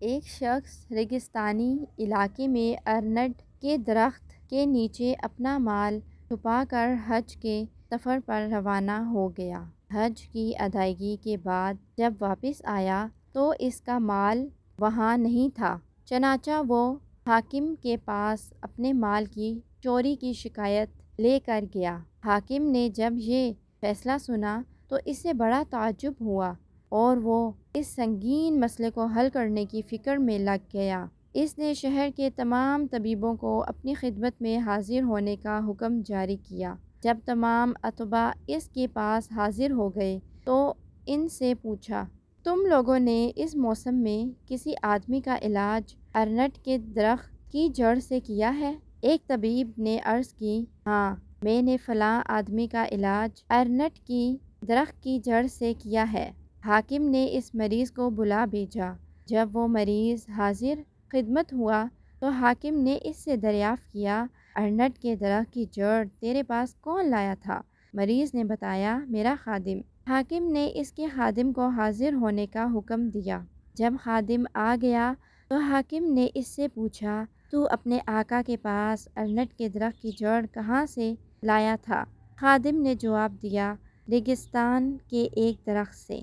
ایک شخص ریگستانی علاقے میں ارنٹ کے درخت کے نیچے اپنا مال چھپا کر حج کے سفر پر روانہ ہو گیا۔ حج کی ادائیگی کے بعد جب واپس آیا تو اس کا مال وہاں نہیں تھا، چنانچہ وہ حاکم کے پاس اپنے مال کی چوری کی شکایت لے کر گیا۔ حاکم نے جب یہ فیصلہ سنا تو اس سے بڑا تعجب ہوا اور وہ اس سنگین مسئلے کو حل کرنے کی فکر میں لگ گیا۔ اس نے شہر کے تمام طبیبوں کو اپنی خدمت میں حاضر ہونے کا حکم جاری کیا۔ جب تمام اطباء اس کے پاس حاضر ہو گئے تو ان سے پوچھا، تم لوگوں نے اس موسم میں کسی آدمی کا علاج ارنٹ کے درخت کی جڑ سے کیا ہے؟ ایک طبیب نے عرض کی، ہاں، میں نے فلاں آدمی کا علاج ارنٹ کی درخت کی جڑ سے کیا ہے۔ حاکم نے اس مریض کو بلا بھیجا۔ جب وہ مریض حاضر خدمت ہوا تو حاکم نے اس سے دریافت کیا، ارنٹ کے درخت کی جڑ تیرے پاس کون لایا تھا؟ مریض نے بتایا، میرا خادم۔ حاکم نے اس کے خادم کو حاضر ہونے کا حکم دیا۔ جب خادم آ گیا تو حاکم نے اس سے پوچھا، تو اپنے آقا کے پاس ارنٹ کے درخت کی جڑ کہاں سے لایا تھا؟ خادم نے جواب دیا، ریگستان کے ایک درخت سے۔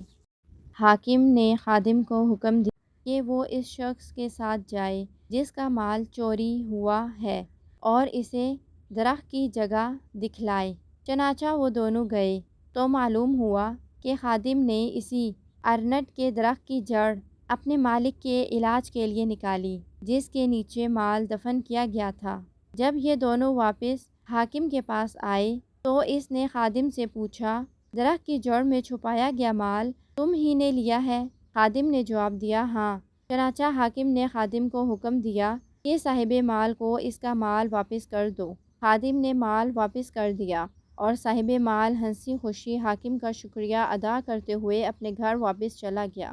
حاکم نے خادم کو حکم دیا کہ وہ اس شخص کے ساتھ جائے جس کا مال چوری ہوا ہے اور اسے درخت کی جگہ دکھلائے۔ چنانچہ وہ دونوں گئے تو معلوم ہوا کہ خادم نے اسی ارنٹ کے درخت کی جڑ اپنے مالک کے علاج کے لیے نکالی جس کے نیچے مال دفن کیا گیا تھا۔ جب یہ دونوں واپس حاکم کے پاس آئے تو اس نے خادم سے پوچھا، درخت کی جڑ میں چھپایا گیا مال تم ہی نے لیا ہے؟ خادم نے جواب دیا، ہاں۔ چنانچہ حاکم نے خادم کو حکم دیا کہ صاحب مال کو اس کا مال واپس کر دو۔ خادم نے مال واپس کر دیا اور صاحب مال ہنسی خوشی حاکم کا شکریہ ادا کرتے ہوئے اپنے گھر واپس چلا گیا۔